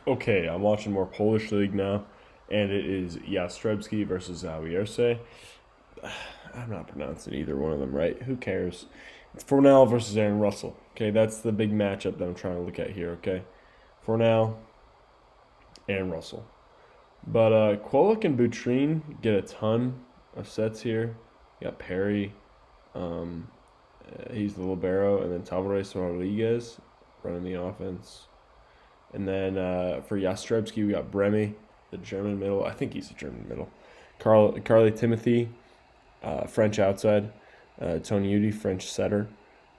Okay, I'm watching more Polish league now, and it is Jastrzebski versus Zawiercie. I'm not pronouncing either one of them right. Who cares? It's Fornal versus Aaron Russell. Okay, that's the big matchup that I'm trying to look at here. Okay, Fornal, Aaron Russell. But Kwolek and Butrine get a ton of sets here. You got Perry. Um, he's the libero, and then Tavares Rodriguez running the offense. And then for Jastrzebski, we got Bremy, the German middle. I think he's a German middle. Carly Timothy, French outside. Tony Udy, French setter.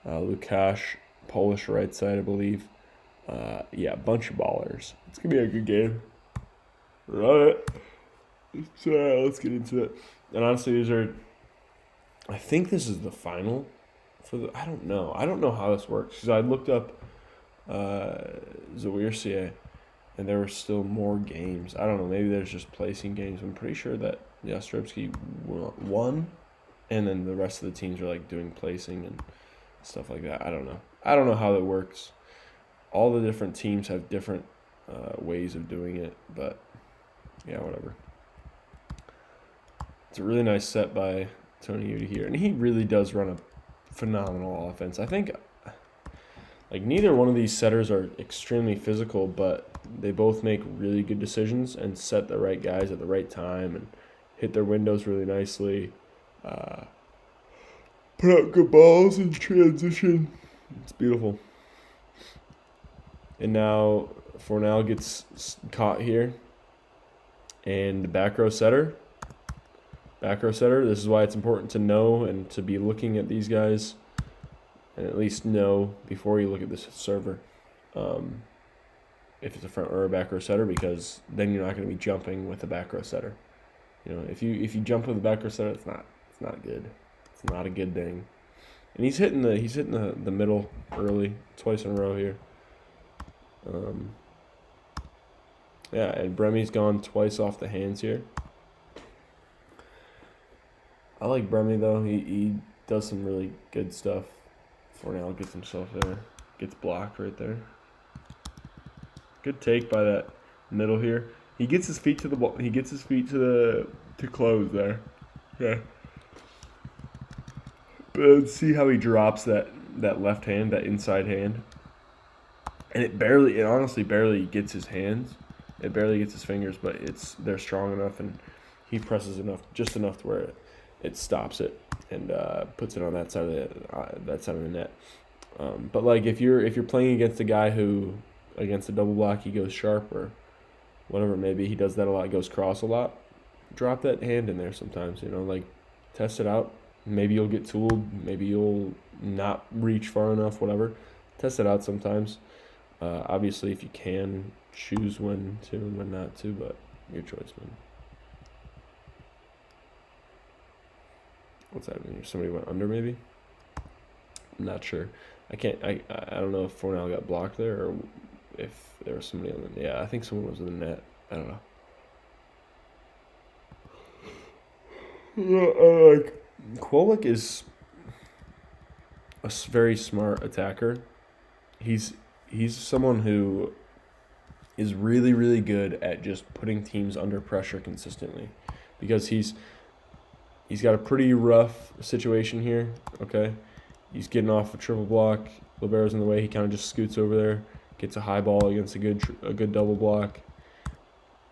Lukasz, Polish right side, I believe. Yeah, a bunch of ballers. It's going to be a good game. All right. Let's get into it. And honestly, I think this is the final. I don't know. I don't know how this works. Because I looked up Zawiercie, and there were still more games. I don't know. Maybe there's just placing games. I'm pretty sure that Jastrzebski won, and then the rest of the teams are like doing placing and stuff like that. I don't know. I don't know how that works. All the different teams have different ways of doing it, but yeah, whatever. It's a really nice set by Tony Udy here, and he really does run a phenomenal offense. I think like neither one of these setters are extremely physical, but they both make really good decisions and set the right guys at the right time and hit their windows really nicely. Put out good balls in transition. It's beautiful. And now Fornal gets caught here. And the back row setter. This is why it's important to know and to be looking at these guys and at least know before you look at this server if it's a front or a back row setter, because then you're not going to be jumping with a back row setter. You know, if you jump with a back row setter, it's not good. It's not a good thing. And he's hitting the middle early twice in a row here. Yeah, and Bremy's gone twice off the hands here. I like Bremy though. He does some really good stuff. Fornal gets himself there. Gets blocked right there. Good take by that middle here. He gets his feet to the ball. He gets his feet to close there. Yeah. But see how he drops that left hand, that inside hand. And it honestly barely gets his hands. It barely gets his fingers, but they're strong enough, and he presses just enough to where it stops it and puts it on that side of the net. But like if you're playing against a guy who against a double block he goes sharp or whatever, maybe he does that a lot, goes cross a lot. Drop that hand in there sometimes, like test it out. Maybe you'll get tooled. Maybe you'll not reach far enough. Whatever, test it out sometimes. Obviously, if you can, choose when to and when not to, but your choice, man. What's happening here? Somebody went under, maybe? I'm not sure. I don't know if Fornal got blocked there or if there was somebody on the... Yeah, I think someone was in the net. I don't know. Kwolek is a very smart attacker. He's someone who is really, really good at just putting teams under pressure consistently, because he's got a pretty rough situation here, okay? He's getting off a triple block. Libero's in the way. He kind of just scoots over there, gets a high ball against a good double block,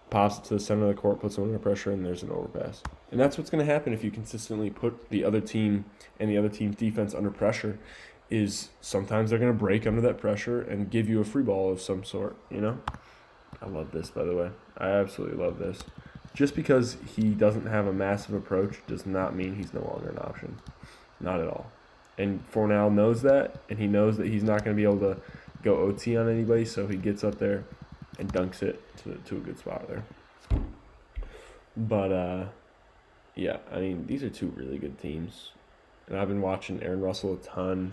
pops it to the center of the court, puts him under pressure, and there's an overpass. And that's what's going to happen if you consistently put the other team and the other team's defense under pressure, is sometimes they're going to break under that pressure and give you a free ball of some sort, I love this, by the way. I absolutely love this. Just because he doesn't have a massive approach does not mean he's no longer an option. Not at all. And Fornal knows that, and he knows that he's not going to be able to go OT on anybody, so he gets up there and dunks it to a good spot there. But, yeah, I mean, these are two really good teams. And I've been watching Aaron Russell a ton.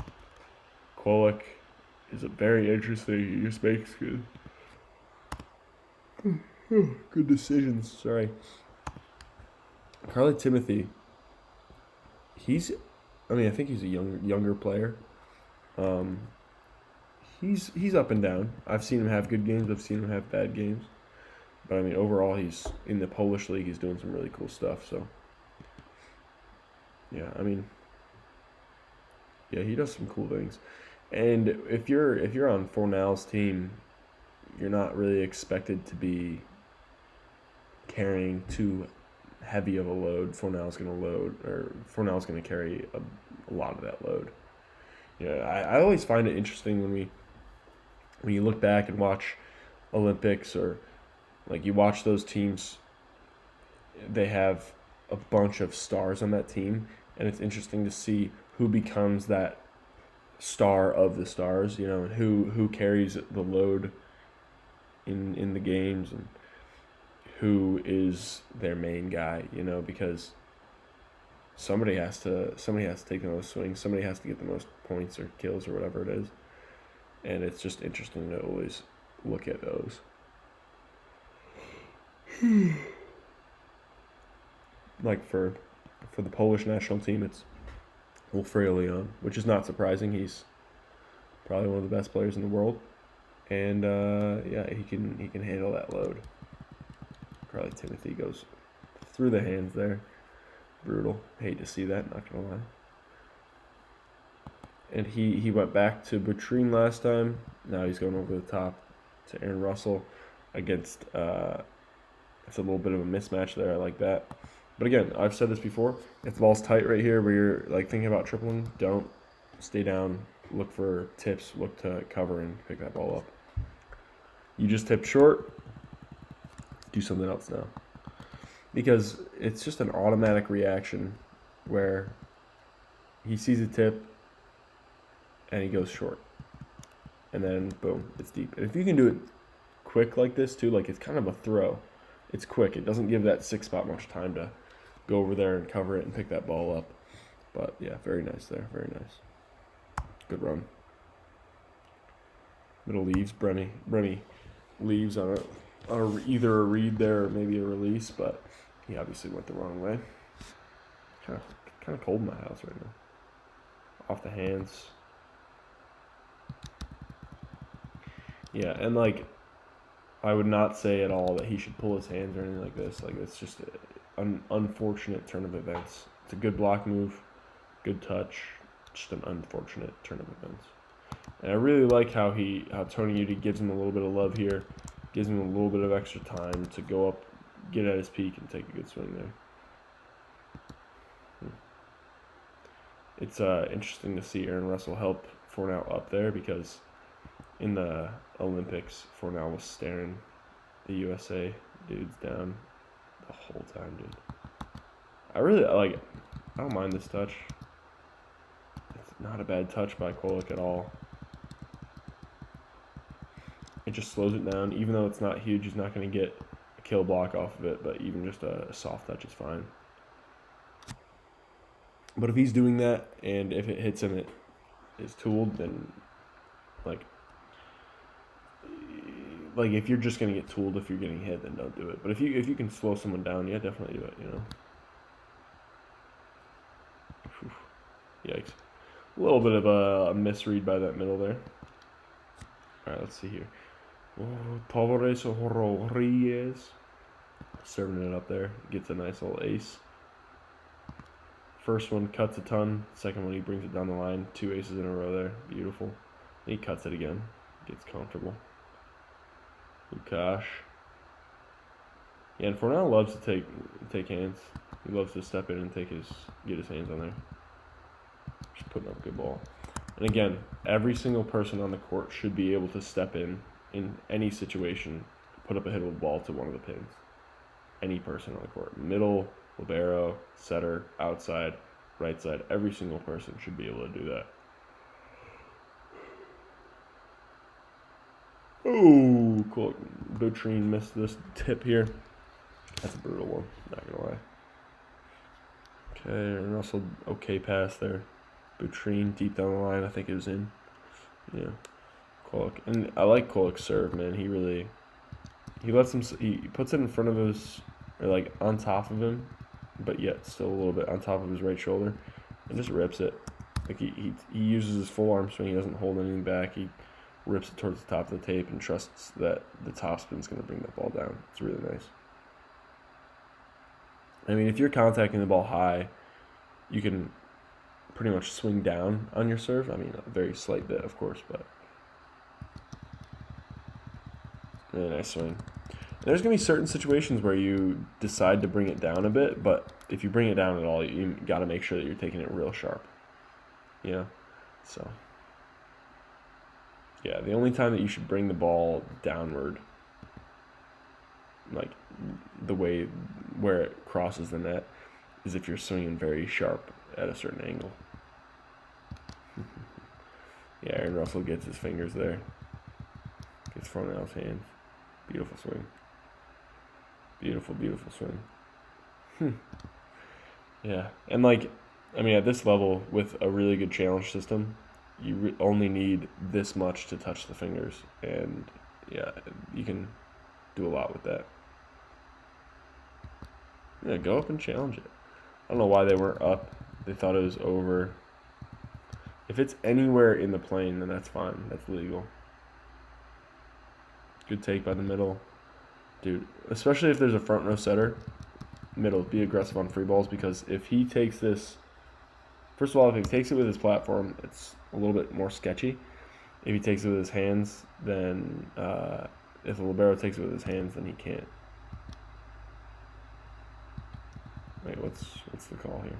Kwolek is a very interesting. He just makes good decisions. Sorry. Carly Timothy. I think he's a younger player. he's up and down. I've seen him have good games. I've seen him have bad games. But I mean, overall, he's in the Polish league. He's doing some really cool stuff. So yeah, I mean, yeah, he does some cool things. And if you're on Fornal's team, you're not really expected to be carrying too heavy of a load. Fornal's going to carry a lot of that load. Yeah, I always find it interesting when you look back and watch Olympics, or like you watch those teams, they have a bunch of stars on that team, and it's interesting to see who becomes that star of the stars, and who carries the load in the games, and who is their main guy, because somebody has to take the most swings, somebody has to get the most points or kills or whatever it is. And it's just interesting to always look at those. Like for the Polish national team, it's Wilfredo Leon, which is not surprising. He's probably one of the best players in the world, and yeah, he can handle that load. Probably Timothy goes through the hands there. Brutal. Hate to see that, not gonna lie. And he went back to Butrine last time. Now he's going over the top to Aaron Russell against. It's a little bit of a mismatch there. I like that. But again, I've said this before. If the ball's tight right here, where you're like thinking about tripling, don't stay down. Look for tips. Look to cover and pick that ball up. You just tipped short. Do something else now, because it's just an automatic reaction where he sees a tip and he goes short, and then boom, it's deep. And if you can do it quick like this too, like it's kind of a throw, it's quick. It doesn't give that 6-spot much time to go over there and cover it and pick that ball up. But yeah, very nice there, very nice. Good run. Middle leaves, Brenny leaves on either a read there or maybe a release, but he obviously went the wrong way. Kind of cold in my house right now. Off the hands. Yeah, and like, I would not say at all that he should pull his hands or anything like this. Like, it's just an unfortunate turn of events. It's a good block move, good touch, just an unfortunate turn of events. And I really like how Tony Udy gives him a little bit of love here, gives him a little bit of extra time to go up, get at his peak, and take a good swing there. It's interesting to see Aaron Russell help Fornal up there, because in the Olympics, Fornal was staring the USA dudes down the whole time, dude. I really like it. I don't mind this touch. It's not a bad touch by Kolek at all. It just slows it down. Even though it's not huge, he's not going to get a kill block off of it, but even just a soft touch is fine. But if he's doing that, and if it hits him, it is tooled, then like if you're just going to get tooled if you're getting hit, then don't do it. But if you can slow someone down, yeah, definitely do it, Whew. Yikes. A little bit of a misread by that middle there. All right, let's see here. Tavares Rodriguez serving it up there. Gets a nice little ace. First one cuts a ton. Second one, he brings it down the line. 2 aces in a row there. Beautiful. He cuts it again. Gets comfortable. Lukash. Yeah, and Fornal loves to take hands. He loves to step in and get his hands on there. Just putting up a good ball. And again, every single person on the court should be able to step in any situation, put up a hittable ball to one of the pins. Any person on the court. Middle, libero, setter, outside, right side. Every single person should be able to do that. Oh, cool. Butrine missed this tip here. That's a brutal one, not gonna lie. Okay, and Russell, okay pass there. Butrine deep down the line, I think it was in. Yeah. Kolek. And I like Kolek's serve, man. He lets him, he puts it in front of his, or like on top of him, but yet still a little bit on top of his right shoulder, and just rips it. Like he uses his full arm swing. He doesn't hold anything back. He rips it towards the top of the tape and trusts that the topspin's going to bring that ball down. It's really nice. I mean, if you're contacting the ball high, you can pretty much swing down on your serve. I mean, a very slight bit, of course, but really nice swing. And there's going to be certain situations where you decide to bring it down a bit, but if you bring it down at all, you got to make sure that you're taking it real sharp. You know? So, yeah, the only time that you should bring the ball downward, like the way where it crosses the net, is if you're swinging very sharp at a certain angle. Yeah, Aaron Russell gets his fingers there. Gets Fornal's hands. Beautiful swing. Beautiful, beautiful swing. Yeah, and like, I mean, at this level, with a really good challenge system, you only need this much to touch the fingers, and yeah, you can do a lot with that. Yeah, go up and challenge it. I don't know why they weren't up. They thought it was over. If it's anywhere in the plane, then that's fine. That's legal. Good take by the middle. Dude, especially if there's a front row setter, middle, be aggressive on free balls, because if he takes this, first of all, if he takes it with his platform, it's a little bit more sketchy. If he takes it with his hands, then if the libero takes it with his hands, then he can't. Wait, what's the call here?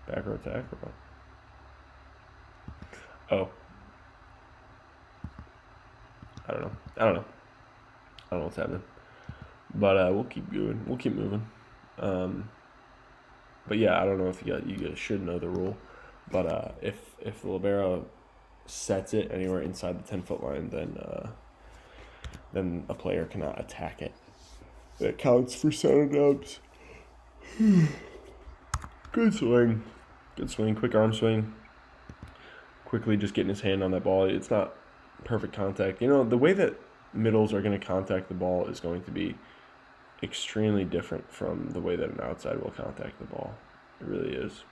Back row attack or what? Oh. I don't know what's happening. But we'll keep going. We'll keep moving. But yeah, I don't know if you guys should know the rule. But if the libero sets it anywhere inside the 10-foot line, then a player cannot attack it. That counts for center dubs. Good swing. Good swing. Quick arm swing. Quickly just getting his hand on that ball. It's not perfect contact. You know, the way that middles are going to contact the ball is going to be extremely different from the way that an outside will contact the ball. It really is.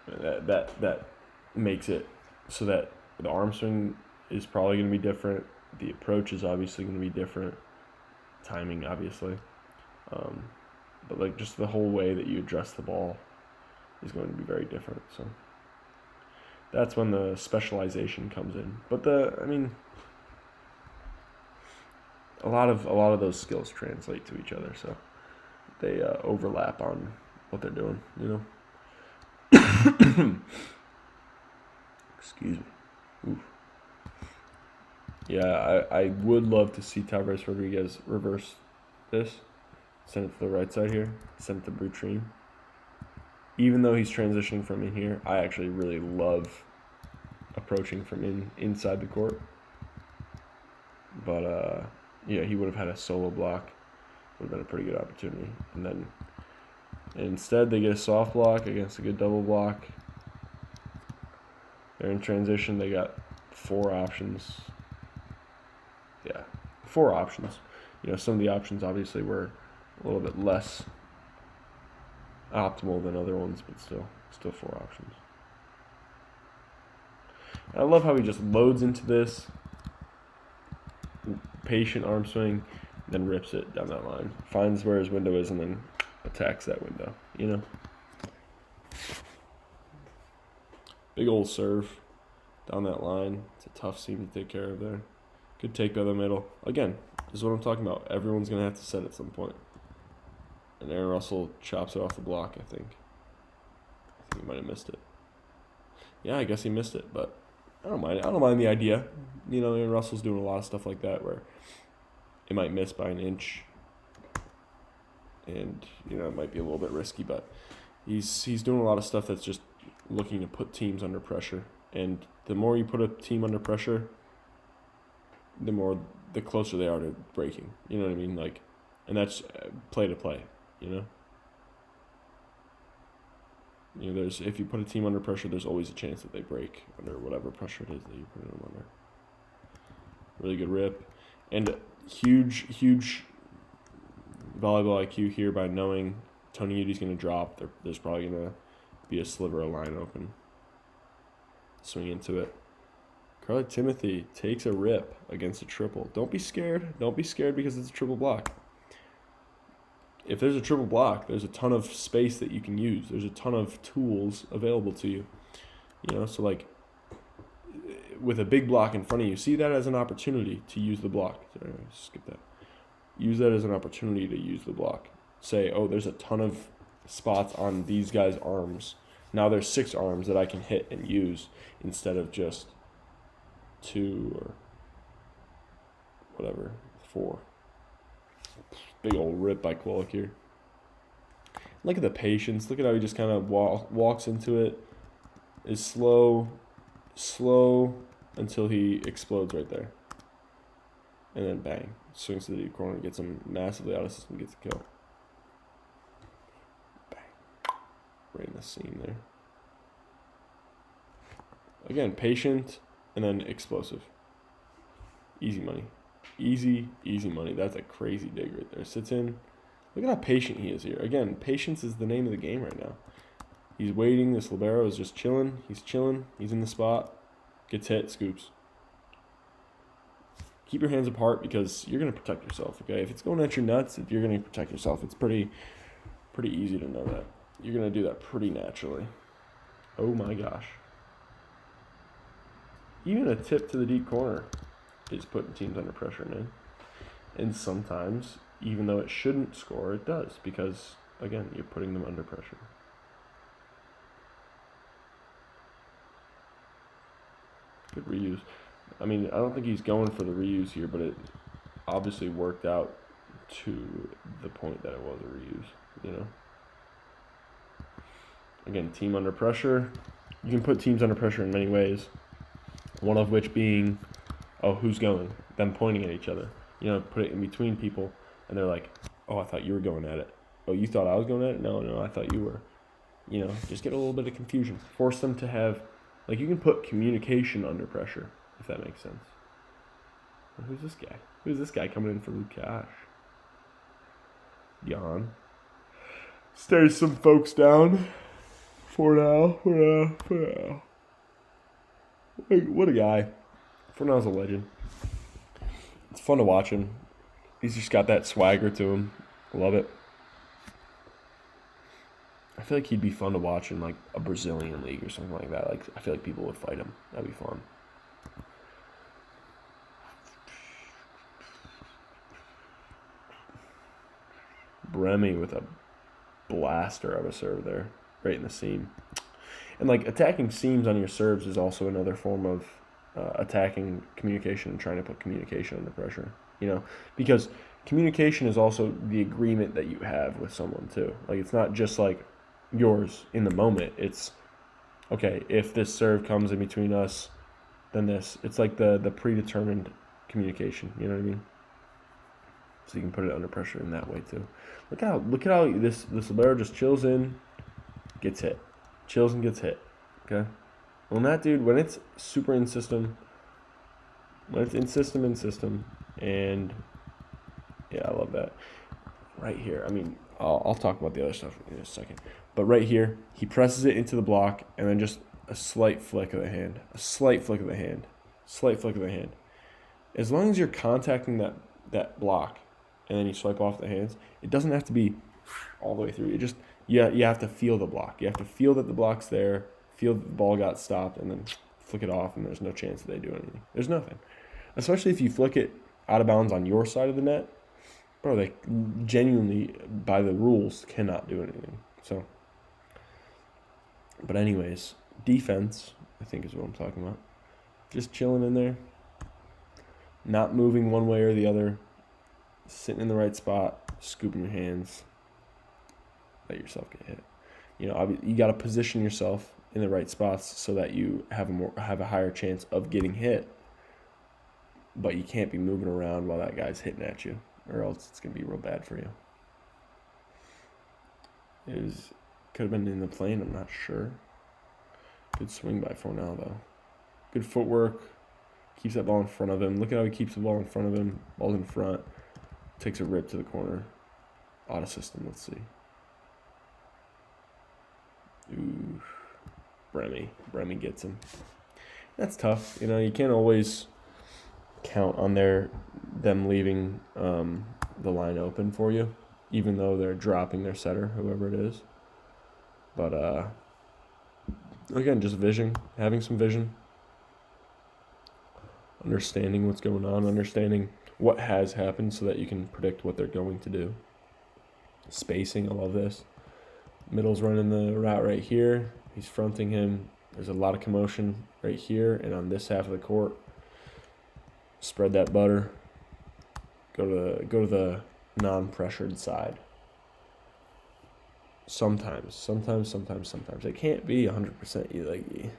That makes it so that the arm swing is probably going to be different. The approach is obviously going to be different. Timing, obviously. But like just the whole way that you address the ball is going to be very different. So that's when the specialization comes in. But a lot of those skills translate to each other, so they overlap on what they're doing, you know. Excuse me. Oof. Yeah, I would love to see Tavares Rodriguez reverse this, send it to the right side here, send it to Boutrin. Even though he's transitioning from in here, I actually really love approaching from inside the court. But yeah, he would have had a solo block. Would have been a pretty good opportunity. And then instead they get a soft block against a good double block. They're in transition. They got 4 options. Yeah, 4 options. You know, some of the options obviously were a little bit less optimal than other ones, but still 4 options. And I love how he just loads into this. Patient arm swing, then rips it down that line. Finds where his window is and then attacks that window, you know? Big old serve down that line. It's a tough seam to take care of there. Good take by the middle. Again, this is what I'm talking about. Everyone's going to have to set at some point. And Aaron Russell chops it off the block, I think. I think he might have missed it. Yeah, I guess he missed it, but I don't mind. I don't mind the idea. You know, Aaron Russell's doing a lot of stuff like that where it might miss by an inch, and you know it might be a little bit risky, but he's doing a lot of stuff that's just looking to put teams under pressure. And the more you put a team under pressure, the closer they are to breaking. You know what I mean? Like, and that's play to play. You know. You know, if you put a team under pressure, there's always a chance that they break under whatever pressure it is that you put them under. Really good rip. And huge volleyball IQ here by knowing Tony Udi's going to drop. There's probably going to be a sliver of line open. swing into it. Carly Timothy takes a rip against a triple. Don't be scared. Don't be scared because it's a triple block. If there's a triple block, there's a ton of space that you can use. There's a ton of tools available to you. You know, so like with a big block in front of you, see that as an opportunity to use the block. Sorry, skip that. Use that as an opportunity to use the block. Say, oh, there's a ton of spots on these guys' arms. Now there's 6 arms that I can hit and use instead of just 2 or whatever, 4. Big old rip by Quillick here. Look at the patience. Look at how he just kind of walks into it. Is slow until he explodes right there. And then bang. Swings to the deep corner, gets him massively out of system, gets a kill. Bang. Right in the seam there. Again, patient and then explosive. Easy money. Easy money. That's a crazy dig right there. Sits in. Look at how patient he is here. Again, patience is the name of the game right now. He's waiting. This libero is just chilling. He's chilling. He's in the spot. Gets hit. Scoops. Keep your hands apart because you're going to protect yourself, okay? If it's going at your nuts, you're going to protect yourself. It's pretty easy to know that. You're going to do that pretty naturally. Oh my gosh. Even a tip to the deep corner is putting teams under pressure, man. And sometimes, even though it shouldn't score, it does because, again, you're putting them under pressure. Good reuse. I mean, I don't think he's going for the reuse here, but it obviously worked out to the point that it was a reuse, you know? Again, team under pressure. You can put teams under pressure in many ways. One of which being, oh, who's going? Them pointing at each other. You know, put it in between people, and they're like, oh, I thought you were going at it. Oh, you thought I was going at it? No, I thought you were. You know, just get a little bit of confusion. Force them to have, like, you can put communication under pressure, if that makes sense. Well, who's this guy? Who's this guy coming in for Lukash? Jan. Stares some folks down. Fornal. What a guy. Fornal's a legend. It's fun to watch him. He's just got that swagger to him. Love it. I feel like he'd be fun to watch in like a Brazilian league or something like that. Like I feel like people would fight him. That'd be fun. Bremy with a blaster of a serve there, right in the seam. And like attacking seams on your serves is also another form of attacking communication and trying to put communication under pressure. You know, because communication is also the agreement that you have with someone too. Like it's not just like yours in the moment. It's okay, if this serve comes in between us, then this. It's like the predetermined communication. You know what I mean? So you can put it under pressure in that way too. Look at how this libero just chills in, gets hit, chills and gets hit. Okay, well that dude, when it's super in system, and yeah, I love that. Right here, I mean, I'll talk about the other stuff in a second, but right here, he presses it into the block, and then just a slight flick of the hand, As long as you're contacting that block, and then you swipe off the hands, it doesn't have to be all the way through. You have to feel the block. You have to feel that the block's there, feel that the ball got stopped, and then flick it off, and there's no chance that they do anything. There's nothing. Especially if you flick it out of bounds on your side of the net, bro, they genuinely, by the rules, cannot do anything. So, but anyways, defense, I think is what I'm talking about. Just chilling in there, not moving one way or the other, sitting in the right spot, scooping your hands, let yourself get hit. You know, you got to position yourself in the right spots so that you have a higher chance of getting hit. But you can't be moving around while that guy's hitting at you, or else it's gonna be real bad for you. Could have been in the plane, I'm not sure. Good swing by Fornal though. Good footwork. Keeps that ball in front of him. Look at how he keeps the ball in front of him. Ball's in front. Takes a rip to the corner. Out of system, let's see. Ooh. Bremy gets him. That's tough. You can't always count on them leaving the line open for you, even though they're dropping their setter, whoever it is. But again, just vision, having some vision, understanding what's going on, understanding what has happened so that you can predict what they're going to do. Spacing, I love this. Middle's running the route right here. He's fronting him. There's a lot of commotion right here and on this half of the court. Spread that butter. Go to the non-pressured side. Sometimes. It can't be 100%.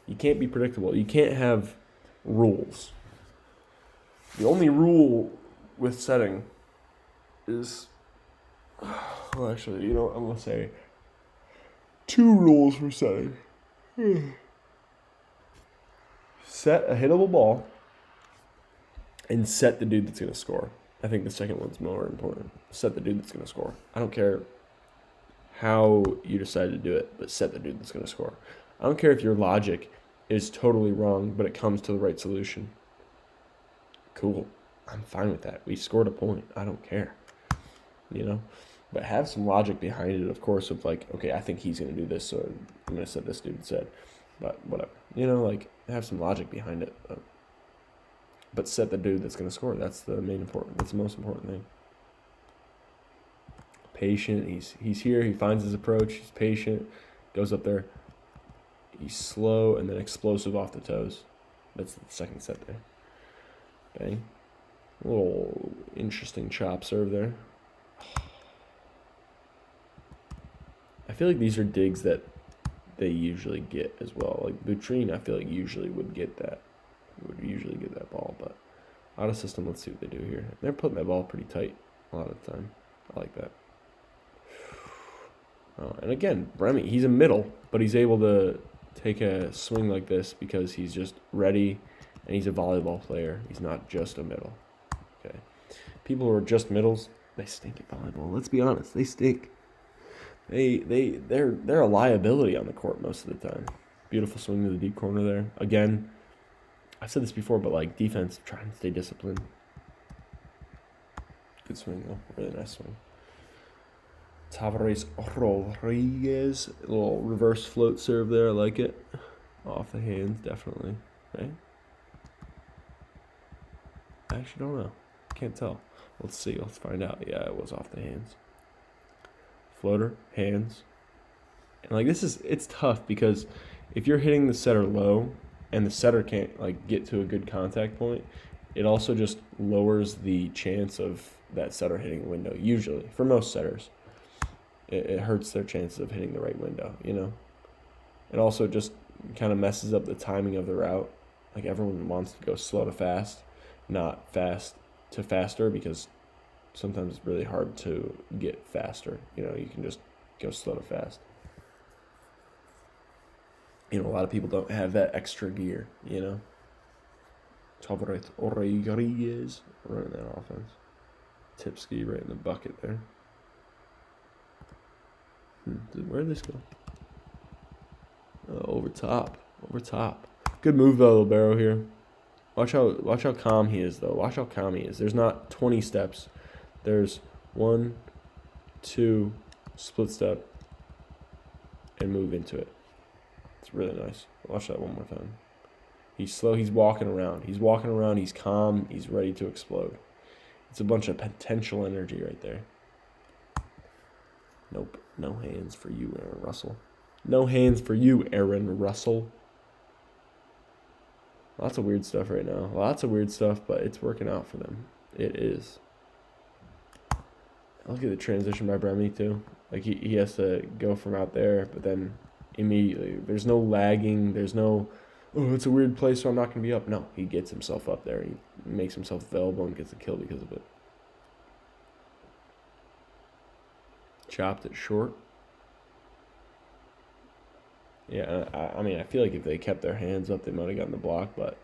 You can't be predictable. You can't have rules. The only rule with setting is, well, actually, I'm gonna say 2 rules for setting. Set a hittable ball and set the dude that's gonna score. I think the second one's more important. Set the dude that's gonna score. I don't care how you decide to do it, but set the dude that's going to score. I don't care if your logic is totally wrong, but it comes to the right solution. Cool. I'm fine with that. We scored a point. I don't care. But have some logic behind it, of course, of okay, I think he's going to do this, so I'm going to set this dude instead. But whatever. Have some logic behind it. But set the dude that's going to score. That's the most important thing. Patient. He's here. He finds his approach. He's patient. Goes up there. He's slow and then explosive off the toes. That's the second set there. Bang. A little interesting chop serve there. I feel like these are digs that they usually get as well. Like Butrine, I feel like usually would get that. Would usually get that ball, but out of system, let's see what they do here. They're putting that ball pretty tight a lot of the time. I like that. And again, Bremy, he's a middle, but he's able to take a swing like this because he's just ready, and he's a volleyball player. He's not just a middle. Okay, people who are just middles, they stink at volleyball. Let's be honest, they stink. They're a liability on the court most of the time. Beautiful swing to the deep corner there. Again, I've said this before, but defense, trying to stay disciplined. Good swing though, really nice swing. Tavares Rodriguez, a little reverse float serve there. I like it. Off the hands, definitely. Right? I actually don't know. Can't tell. Let's see. Let's find out. Yeah, it was off the hands. Floater, hands. And it's tough because if you're hitting the setter low and the setter can't get to a good contact point, it also just lowers the chance of that setter hitting the window, usually, for most setters. It hurts their chances of hitting the right window, It also just kind of messes up the timing of the route. Everyone wants to go slow to fast, not fast to faster, because sometimes it's really hard to get faster. You can just go slow to fast. A lot of people don't have that extra gear, Tavares Rodriguez running that offense. Tipsky right in the bucket there. Where did this go? Over top. Good move though, Libero here. Watch how calm he is though. Watch how calm he is. There's not 20 steps. There's 1, 2, split step, and move into it. It's really nice. Watch that one more time. He's slow. He's walking around. He's calm. He's ready to explode. It's a bunch of potential energy right there. Nope. No hands for you, Aaron Russell. No hands for you, Aaron Russell. Lots of weird stuff right now. But it's working out for them. It is. Look at the transition by Bremy, too. He has to go from out there, but then immediately. There's no lagging. There's no, it's a weird place, so I'm not going to be up. No, he gets himself up there. He makes himself available and gets a kill because of it. Chopped it short. Yeah, I feel like if they kept their hands up, they might have gotten the block, but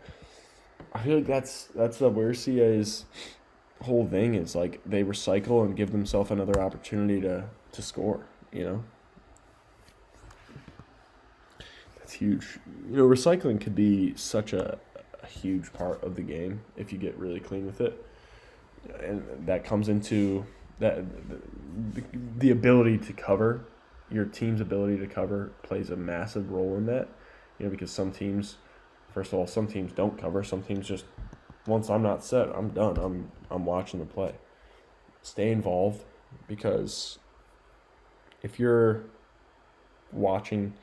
I feel like that's the Weircia's whole thing is they recycle and give themselves another opportunity to score, That's it's huge. Recycling could be such a huge part of the game if you get really clean with it, and that comes into that the ability to cover. Your team's ability to cover plays a massive role in that. Because some teams, first of all, some teams don't cover. Some teams just, once I'm not set, I'm done. I'm watching the play. Stay involved, because if you're watching,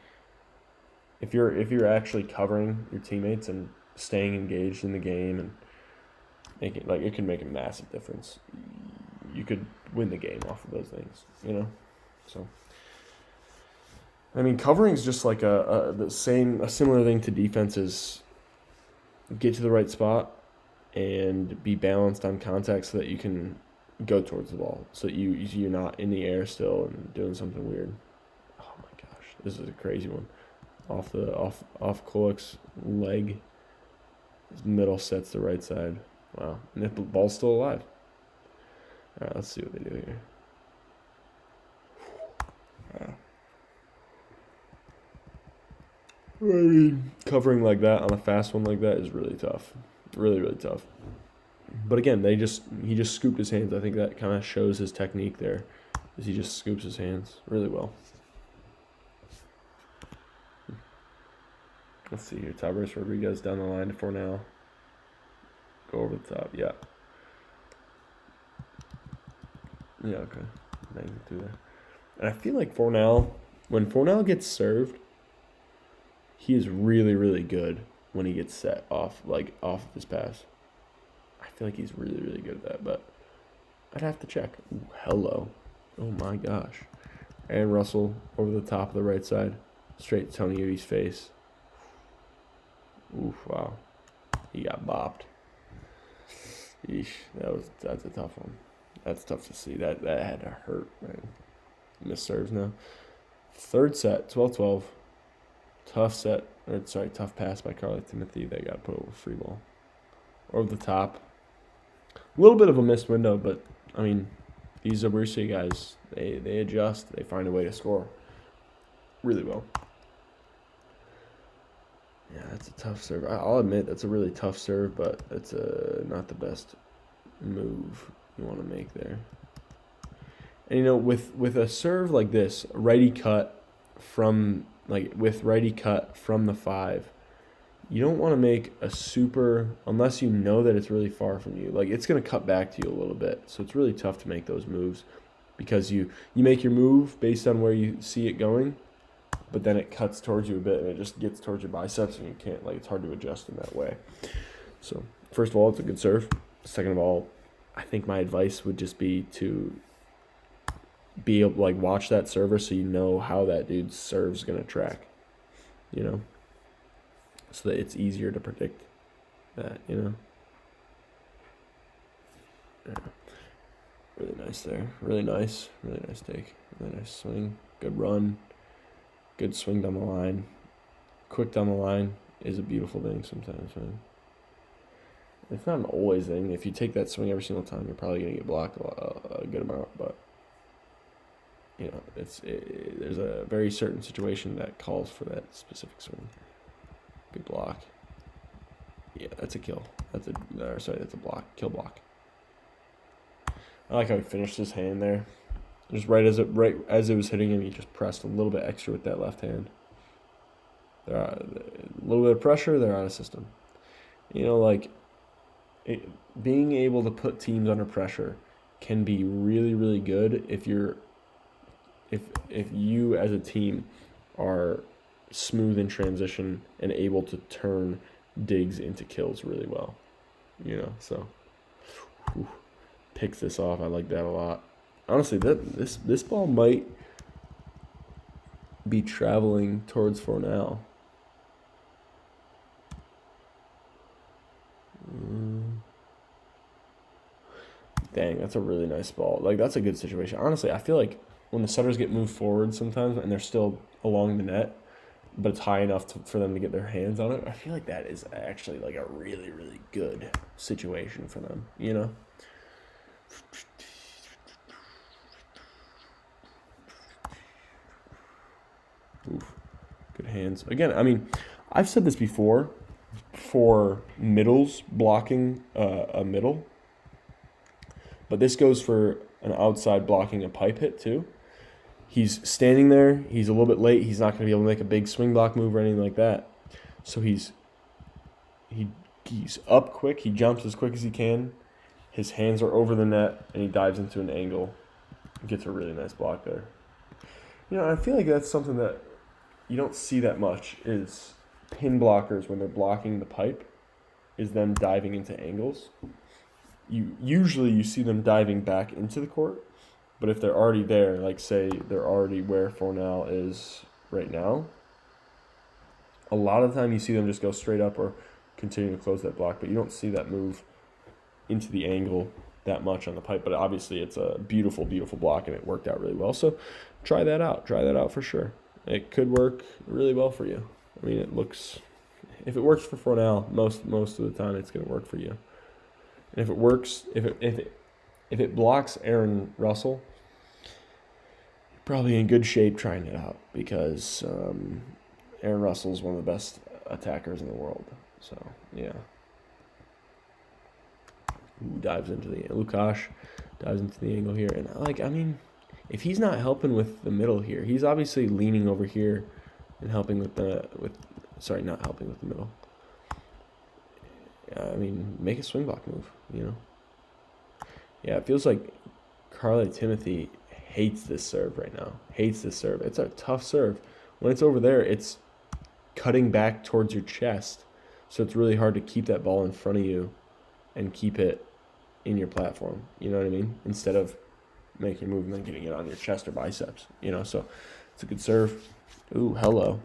if you're actually covering your teammates and staying engaged in the game and making, it can make a massive difference. You could win the game off of those things, So, covering is just like a similar thing to defense is get to the right spot and be balanced on contact so that you can go towards the ball, so that you're not in the air still and doing something weird. Oh my gosh, this is a crazy one. Off Kolek's leg, his middle sets the right side. Wow, and the ball's still alive. All right, let's see what they do here. Covering like that on a fast one like that is really tough. Really, really tough. But again, he just scooped his hands. I think that kind of shows his technique there, is he just scoops his hands really well. Let's see here. Tavares Rodriguez down the line to Fornal. Go over the top. Yeah. Yeah, okay. Nice through there. And I feel like Fornal, when Fornal gets served, he is really, really good when he gets set off of his pass. I feel like he's really, really good at that, but I'd have to check. Ooh, hello. Oh my gosh. And Russell over the top of the right side. Straight to Tony Udi's face. Oof, wow. He got bopped. Eesh, that's a tough one. That's tough to see. That had to hurt, man. Missed serves now. Third set, 12-12. Tough pass by Carly Timothy. They got put over free ball. Over the top. A little bit of a missed window, but, these Zawiercie guys, they adjust. They find a way to score really well. Yeah, that's a tough serve. I'll admit that's a really tough serve, but it's not the best move you want to make there. And with a serve like this, righty cut from the 5, you don't want to make a super, unless you know that it's really far from you. It's going to cut back to you a little bit, so it's really tough to make those moves, because you make your move based on where you see it going, but then it cuts towards you a bit and it just gets towards your biceps and you can't, it's hard to adjust in that way. So first of all, it's a good serve. Second of all, I think my advice would just be to be able to watch that server so you know how that dude's serve's going to track, so that it's easier to predict that, Yeah. Really nice there. Really nice take. Really nice swing. Good run. Good swing down the line. Quick down the line is a beautiful thing sometimes, man. It's not an always thing. If you take that swing every single time, you're probably going to get blocked a good amount. But, there's a very certain situation that calls for that specific swing. Good block. Yeah, that's a kill. That's a block. Kill block. I like how he finished his hand there. Just right as it was hitting him, he just pressed a little bit extra with that left hand. They're a little bit of pressure, they're out of system. Being able to put teams under pressure can be really, really good if you as a team are smooth in transition and able to turn digs into kills really well. So picks this off. I like that a lot. Honestly, this ball might be traveling towards Fornal. Dang, that's a really nice ball. That's a good situation. Honestly, I feel like when the setters get moved forward sometimes and they're still along the net, but it's high enough for them to get their hands on it, I feel like that is actually a really, really good situation for them, Oof. Good hands. Again, I mean, I've said this before for middles blocking a middle, but this goes for an outside blocking a pipe hit too. He's standing there. He's a little bit late. He's not going to be able to make a big swing block move or anything like that. So he's up quick. He jumps as quick as he can. His hands are over the net, and he dives into an angle. Gets a really nice block there. You know, I feel like that's something that you don't see that much is pin blockers when they're blocking the pipe, is them diving into angles. Usually you see them diving back into the court, but if they're already there, like say they're already where Fornal is right now, a lot of the time you see them just go straight up or continue to close that block, but you don't see that move into the angle that much on the pipe. But obviously it's a beautiful, beautiful block, and it worked out really well. So try that out. Try that out for sure. It could work really well for you. I mean, if it works for Fornal, most of the time it's going to work for you. And if it works, if it blocks Aaron Russel, you're probably in good shape trying it out, because Aaron Russell is one of the best attackers in the world. So yeah. Lukash dives into the angle here, and I mean, if he's not helping with the middle here, he's obviously leaning over here and helping with not helping with the middle. I mean, make a swing block move, you know. Yeah, it feels like Carly Timothy hates this serve right now. Hates this serve. It's a tough serve. When it's over there, it's cutting back towards your chest, so it's really hard to keep that ball in front of you and keep it in your platform, you know what I mean? Instead of making a move and then getting it on your chest or biceps, you know? So it's a good serve. Ooh, hello.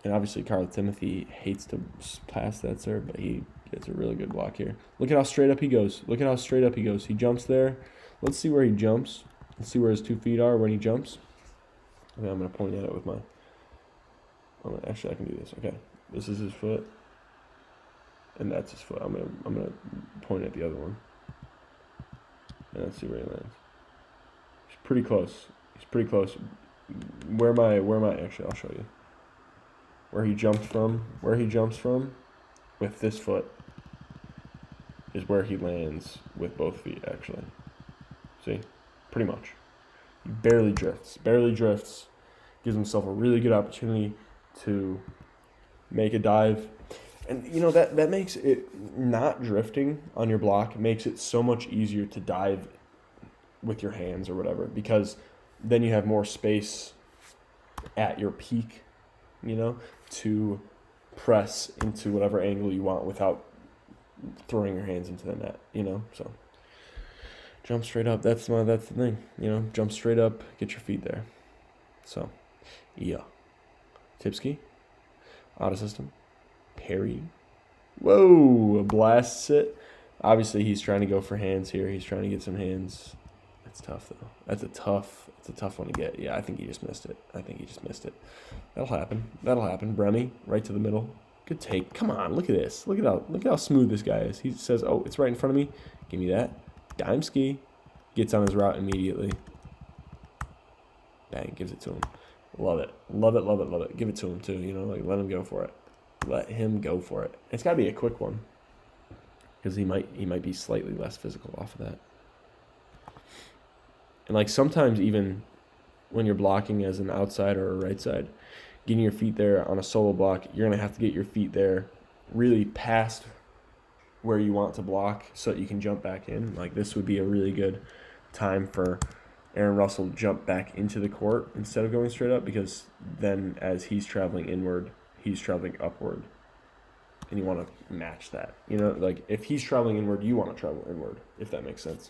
And obviously Carl Timothy hates to pass that serve, but he gets a really good block here. Look at how straight up he goes. Look at how straight up he goes. He jumps there. Let's see where he jumps. Let's see where his 2 feet are when he jumps. Okay, I'm going to point at it with my... actually, I can do this. Okay, this is his foot. And that's his foot. I'm gonna point at the other one. And let's see where he lands. He's pretty close. He's pretty close. Where am I? Actually, I'll show you. Where he jumps from, with this foot, is where he lands with both feet, actually. See? Pretty much. He barely drifts. Gives himself a really good opportunity to make a dive. And, you know, that makes it, not drifting on your block makes it so much easier to dive with your hands or whatever, because then you have more space at your peak, you know, to press into whatever angle you want without throwing your hands into the net, you know. So jump straight up. That's the thing, you know. Jump straight up, get your feet there. So, yeah. Tipski, out of system. Parry. Whoa, blasts it. Obviously, he's trying to go for hands here. He's trying to get some hands. That's tough, though. It's a tough one to get. Yeah, I think he just missed it. That'll happen. Bremy, right to the middle. Good take. Come on, look at this. Look at how smooth this guy is. He says, "Oh, it's right in front of me. Give me that." Dimski gets on his route immediately. Bang, gives it to him. Love it. Give it to him too. You know, like let him go for it. It's got to be a quick one, because he might be slightly less physical off of that. And like sometimes even when you're blocking as an outside or a right side, getting your feet there on a solo block, you're going to have to get your feet there really past where you want to block so that you can jump back in. Like this would be a really good time for Aaron Russell to jump back into the court instead of going straight up, because then as he's traveling inward, he's traveling upward, and you want to match that. You know, like if he's traveling inward, you want to travel inward, if that makes sense.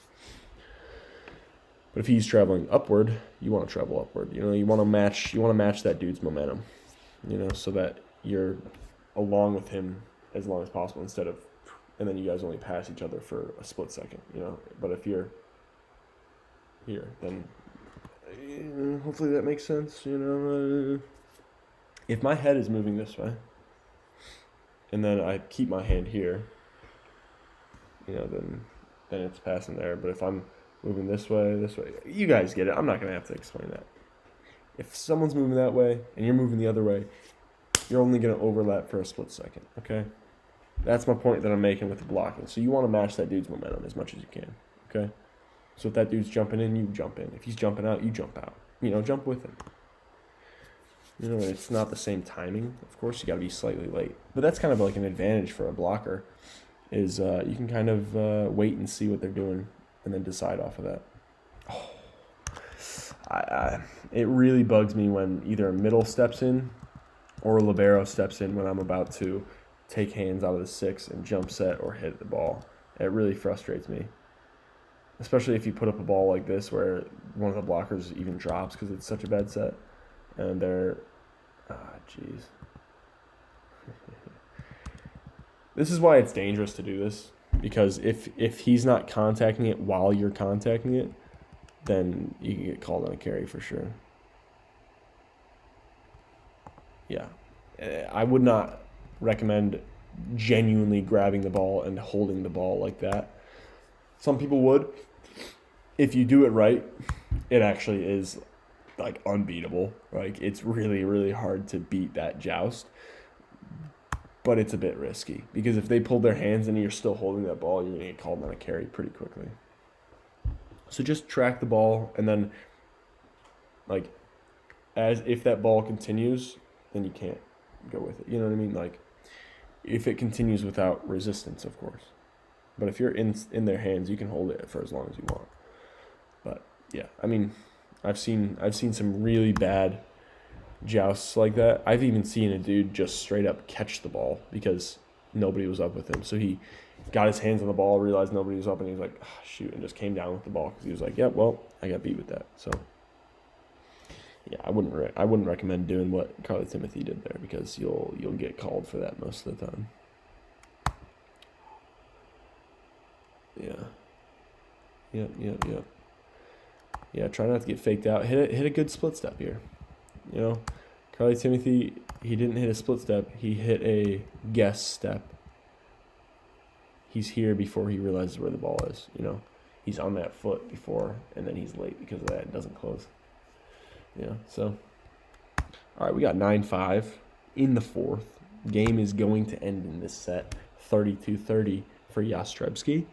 But if he's traveling upward, you want to travel upward. You know, you want to match that dude's momentum, you know, so that you're along with him as long as possible and then you guys only pass each other for a split second, you know. But if you're here, then hopefully that makes sense, you know. If my head is moving this way, and then I keep my hand here, you know, then it's passing there. But if I'm moving this way, you guys get it. I'm not going to have to explain that. If someone's moving that way and you're moving the other way, you're only going to overlap for a split second, okay? That's my point that I'm making with the blocking. So you want to match that dude's momentum as much as you can, okay? So if that dude's jumping in, you jump in. If he's jumping out, you jump out. Jump with him. It's not the same timing. Of course, you got to be slightly late. But that's kind of like an advantage for a blocker is you can kind of wait and see what they're doing and then decide off of that. It really bugs me when either a middle steps in or a libero steps in when I'm about to take hands out of the 6 and jump set or hit the ball. It really frustrates me. Especially if you put up a ball like this where one of the blockers even drops because it's such a bad set. And they're... jeez. This is why it's dangerous to do this. Because if he's not contacting it while you're contacting it, then you can get called on a carry for sure. Yeah. I would not recommend genuinely grabbing the ball and holding the ball like that. Some people would. If you do it right, it actually is like unbeatable. Like it's really, really hard to beat that joust. But it's a bit risky because if they pull their hands and you're still holding that ball, you're gonna get called on a carry pretty quickly. So just track the ball and then like as if that ball continues, then you can't go with it. You know what I mean? Like if it continues without resistance, of course. But if you're in their hands, you can hold it for as long as you want. But yeah, I mean, I've seen some really bad jousts like that. I've even seen a dude just straight up catch the ball because nobody was up with him. So he got his hands on the ball, realized nobody was up, and he was like, oh, shoot, and just came down with the ball because he was like, yeah, well, I got beat with that. So yeah, I wouldn't recommend doing what Carly Timothy did there because you'll get called for that most of the time. Yeah. Yep. Yeah, try not to get faked out. Hit a good split step here. Carly Timothy, he didn't hit a split step. He hit a guess step. He's here before he realizes where the ball is. He's on that foot before, and then he's late because of that. It doesn't close. Yeah, so. All right, we got 9-5 in the fourth. Game is going to end in this set, 32-30 for Jastrzebski.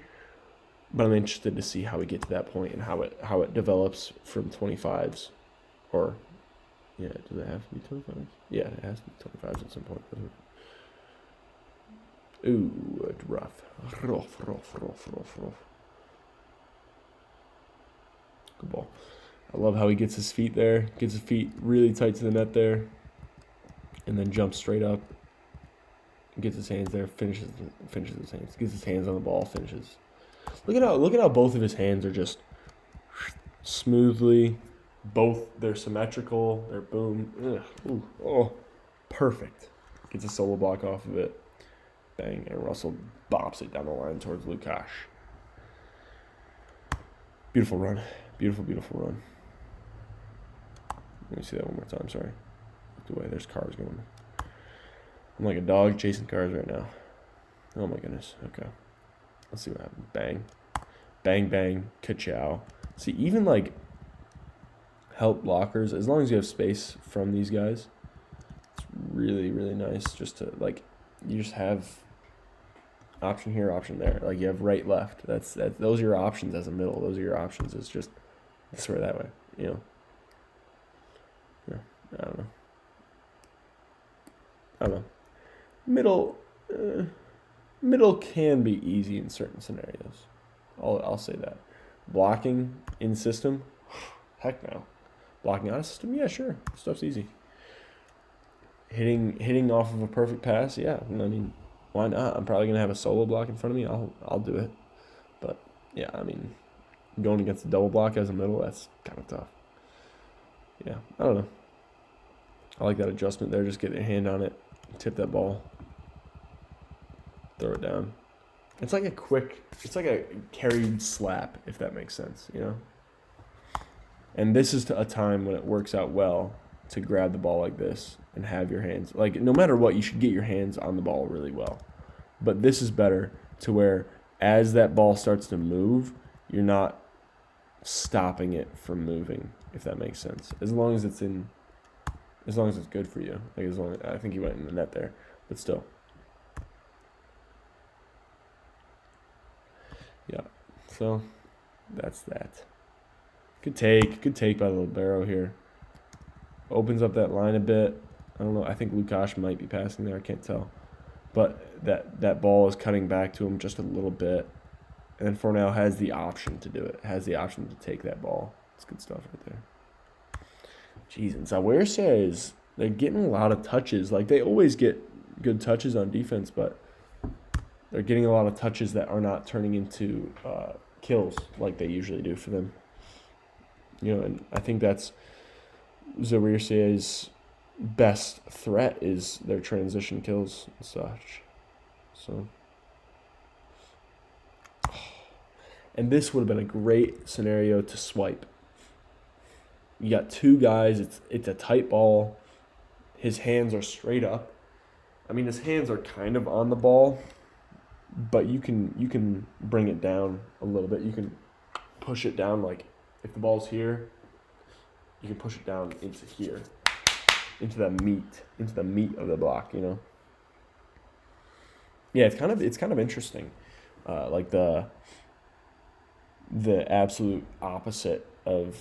But I'm interested to see how we get to that point and how it develops from 25s. Or, yeah, does it have to be 25s? Yeah, it has to be 25s at some point, doesn't it? Ooh, it's rough. Rough. Good ball. I love how he gets his feet there. Gets his feet really tight to the net there. And then jumps straight up. Gets his hands there. Finishes his hands. Gets his hands on the ball. Finishes. Look at how both of his hands are just smoothly. They're symmetrical. They're boom. Ooh, oh, perfect. Gets a solo block off of it. Bang, and Russell bops it down the line towards Lukash. Beautiful run. Beautiful run. Let me see that one more time. Sorry. Looked away. There's cars going. I'm like a dog chasing cars right now. Oh my goodness. Okay. Let's see what happens. Bang. Bang. Ka-chow. See, even like help blockers, as long as you have space from these guys, it's really, really nice just to, like, you just have option here, option there. Like, you have right, left. Those are your options as a middle. Those are your options. It's just this way, that way, Yeah, I don't know. Middle can be easy in certain scenarios. I'll say that. Blocking in system, heck no. Blocking out of system, yeah, sure. Stuff's easy. Hitting off of a perfect pass, yeah. I mean, why not? I'm probably gonna have a solo block in front of me. I'll do it. But yeah, I mean, going against a double block as a middle, that's kind of tough. Yeah, I don't know. I like that adjustment there. Just get your hand on it, tip that ball, throw it down. It's like a carried slap, if that makes sense, And this is a time when it works out well to grab the ball like this and have your hands, like, no matter what, you should get your hands on the ball really well. But this is better to where as that ball starts to move, you're not stopping it from moving, if that makes sense. As long as it's in as long as it's good for you. Like as long as, I think he went in the net there, but still. Yeah. So that's that. Good take by the libero here. Opens up that line a bit. I don't know. I think Lukash might be passing there. I can't tell. But that ball is cutting back to him just a little bit. And Fornal has the option to do it. Has the option to take that ball. It's good stuff right there. Jeez, and Zawiercie they're getting a lot of touches. Like, they always get good touches on defense, but they're getting a lot of touches that are not turning into kills like they usually do for them. You know, and I think that's Zawiercie's best threat is their transition kills and such. So, and this would have been a great scenario to swipe. You got two guys. It's a tight ball. His hands are straight up. I mean, his hands are kind of on the ball, but you can bring it down a little bit. You can push it down, like if the ball's here, you can push it down into here, into the meat of the block. You know. Yeah, it's kind of interesting, like the absolute opposite of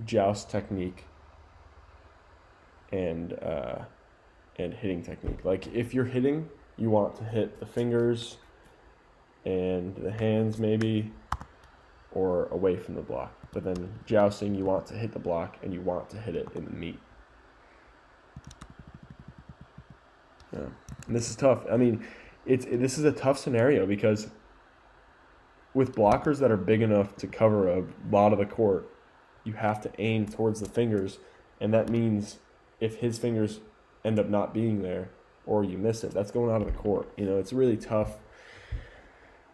joust technique and hitting technique. Like, if you're hitting, you want to hit the fingers and the hands maybe, or away from the block. But then jousting, you want to hit the block and you want to hit it in the meat. Yeah, and this is tough. I mean, this is a tough scenario because with blockers that are big enough to cover a lot of the court, you have to aim towards the fingers, and that means if his fingers end up not being there or you miss it, that's going out of the court. You know, it's really tough.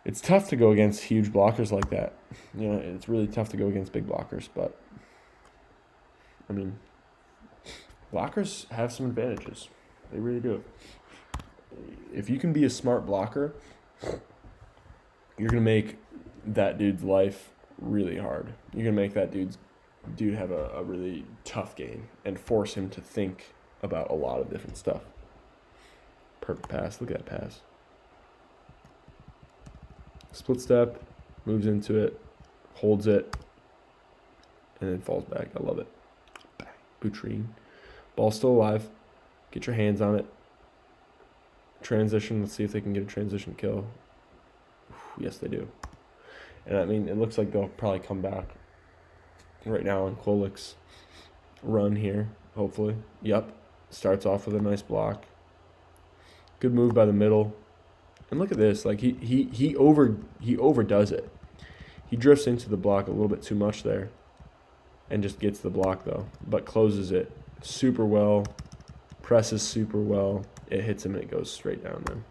It's tough to go against huge blockers like that. You know, it's really tough to go against big blockers, but I mean, blockers have some advantages. They really do. If you can be a smart blocker, you're going to make that dude's life really hard. You're going to make that dude have a really tough game and force him to think about a lot of different stuff. Perfect pass. Look at that pass. Split step, moves into it, holds it, and then falls back. I love it. Bang. Boutrine. Ball's still alive. Get your hands on it. Transition. Let's see if they can get a transition kill. Yes, they do. And I mean, it looks like they'll probably come back right now on Kolik's run here, hopefully. Yep. Starts off with a nice block. Good move by the middle. And look at this. Like, he overdoes it. He drifts into the block a little bit too much there and just gets the block, though, but closes it super well, presses super well. It hits him and it goes straight down then.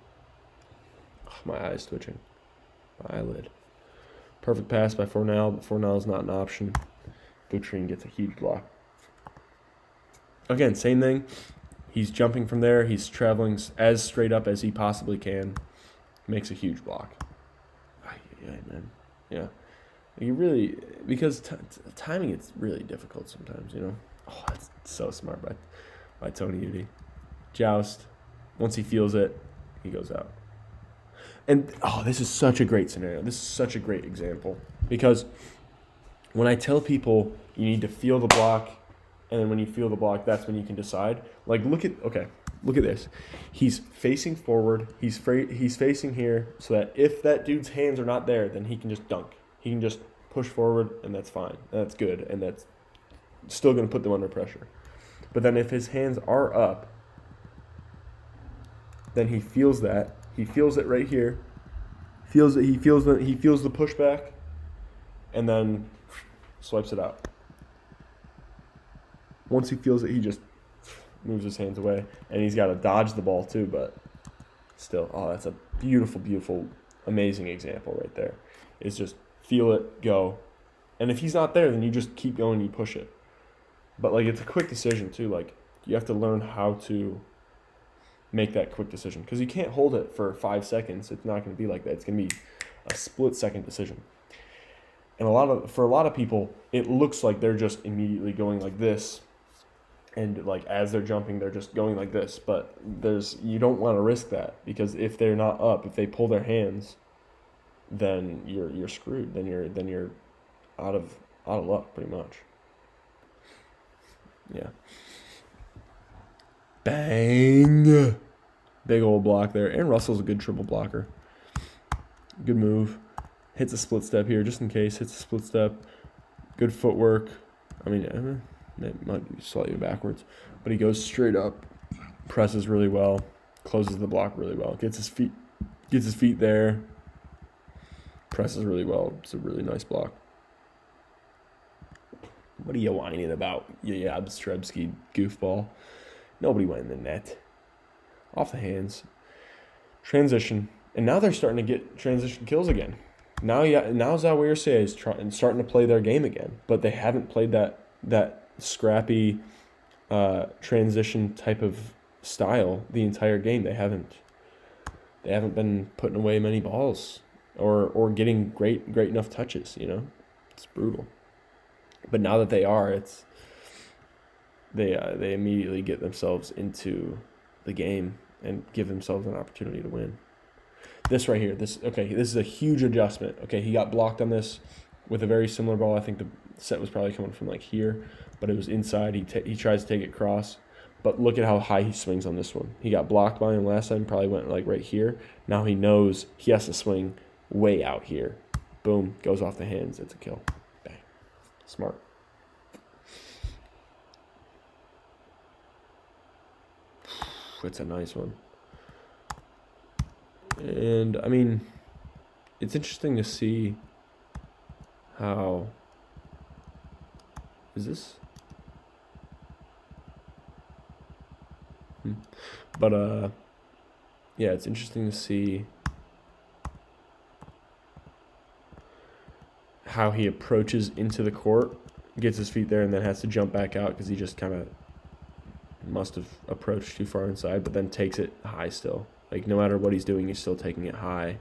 Oh, my eye's twitching. My eyelid. Perfect pass by Fornal, but Fornal is not an option. Boutrine gets a huge block. Again, same thing. He's jumping from there. He's traveling as straight up as he possibly can. Makes a huge block. Yeah, man. Yeah. You really, because timing, it's really difficult sometimes, you know. Oh, that's so smart by Tony Udy. Joust. Once he feels it, he goes out. And, this is such a great scenario. This is such a great example. Because when I tell people you need to feel the block, and then when you feel the block, that's when you can decide. Like, look at this. He's facing forward. He's facing here so that if that dude's hands are not there, then he can just dunk. He can just push forward, and that's fine. And that's good, and that's still going to put them under pressure. But then if his hands are up, then he feels that. He feels it right here. He feels the pushback, and then swipes it out. Once he feels it, he just moves his hands away, and he's got to dodge the ball too, but still, that's a beautiful, beautiful, amazing example right there. It's just feel it, go. And if he's not there, then you just keep going, you push it. But, like, it's a quick decision too. Like, you have to learn how to make that quick decision, because you can't hold it for 5 seconds. It's not going to be like that. It's going to be a split-second decision. And for a lot of people, it looks like they're just immediately going like this, And like as they're jumping, they're just going like this. But you don't want to risk that, because if they're not up, if they pull their hands, then you're screwed. Then you're out of luck pretty much. Yeah. Bang! Big old block there. And Russell's a good triple blocker. Good move. Hits a split step here just in case. Hits a split step. Good footwork. I mean, it might be slightly backwards, but he goes straight up, presses really well, closes the block really well, gets his feet there, presses really well. It's a really nice block. What are you whining about, you Jastrzebski goofball? Nobody went in the net. Off the hands. Transition. And now they're starting to get transition kills again. Now Zawiercie is starting to play their game again, but they haven't played that scrappy transition type of style the entire game. They haven't been putting away many balls or getting great enough touches. It's brutal. But now that they are, they immediately get themselves into the game and give themselves an opportunity to win. This right here, this is a huge adjustment. Okay, he got blocked on this with a very similar ball. I think the set was probably coming from like here, but it was inside. He tries to take it cross, but look at how high he swings on this one. He got blocked by him last time, probably went like right here. Now he knows he has to swing way out here. Boom, goes off the hands. It's a kill. Bang. Smart. It's a nice one. And, I mean, it's interesting to see how... Is this? But, yeah, it's interesting to see how he approaches into the court, gets his feet there, and then has to jump back out because he just kind of must have approached too far inside, but then takes it high still. Like, no matter what he's doing, he's still taking it high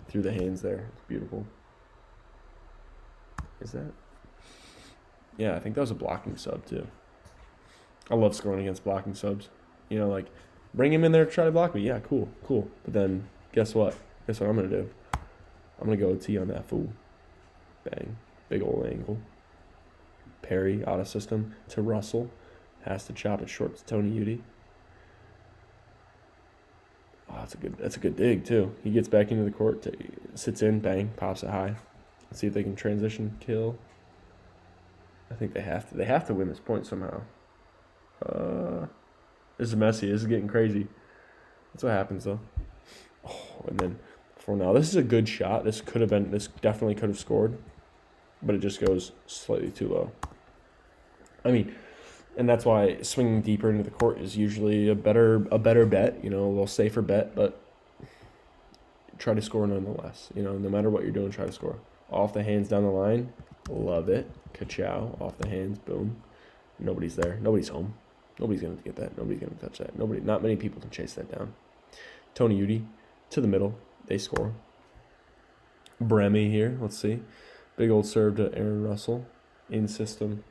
through the hands there. It's beautiful. Is that? Yeah, I think that was a blocking sub, too. I love scoring against blocking subs. Like, bring him in there to try to block me. Yeah, cool. But then, guess what? Guess what I'm going to do? I'm going to go T on that fool. Bang. Big old angle. Parry, out of system to Russell. Has to chop it short to Tony Udy. Oh, that's a good dig, too. He gets back into the court, sits in, bang, pops it high. Let's see if they can transition kill. I think they have to. They have to win this point somehow. This is messy. This is getting crazy. That's what happens, though. Oh, and then Fornal. This is a good shot. This definitely could have scored, but it just goes slightly too low. I mean, and that's why swinging deeper into the court is usually a better bet, a little safer bet, but try to score nonetheless. No matter what you're doing, try to score. Off the hands down the line, love it. Ka-chow, off the hands, boom. Nobody's there. Nobody's home. Nobody's going to get that. Nobody's going to touch that. Not many people can chase that down. Tony Udy to the middle. They score. Bremy here. Let's see. Big old serve to Aaron Russell. In system.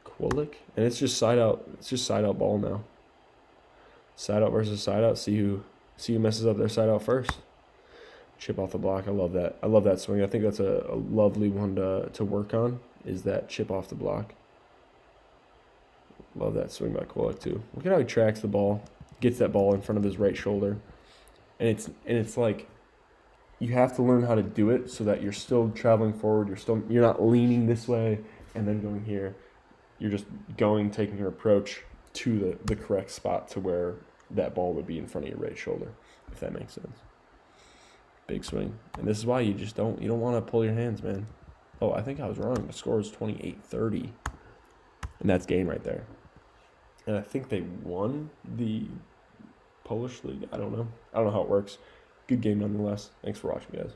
Quillick. And it's just side out. It's just side out ball now. Side out versus side out. See who messes up their side out first. Chip off the block. I love that. I love that swing. I think that's a lovely one to work on, is that chip off the block. Love that swing by Quillick too. Look at how he tracks the ball, gets that ball in front of his right shoulder. And it's like you have to learn how to do it so that you're still traveling forward. You're not leaning this way and then going here. You're just taking your approach to the correct spot to where that ball would be in front of your right shoulder, if that makes sense. Big swing. And this is why you don't want to pull your hands, man. Oh, I think I was wrong. The score is 28-30. And that's game right there. And I think they won the Polish league. I don't know how it works. Good game nonetheless. Thanks for watching, guys.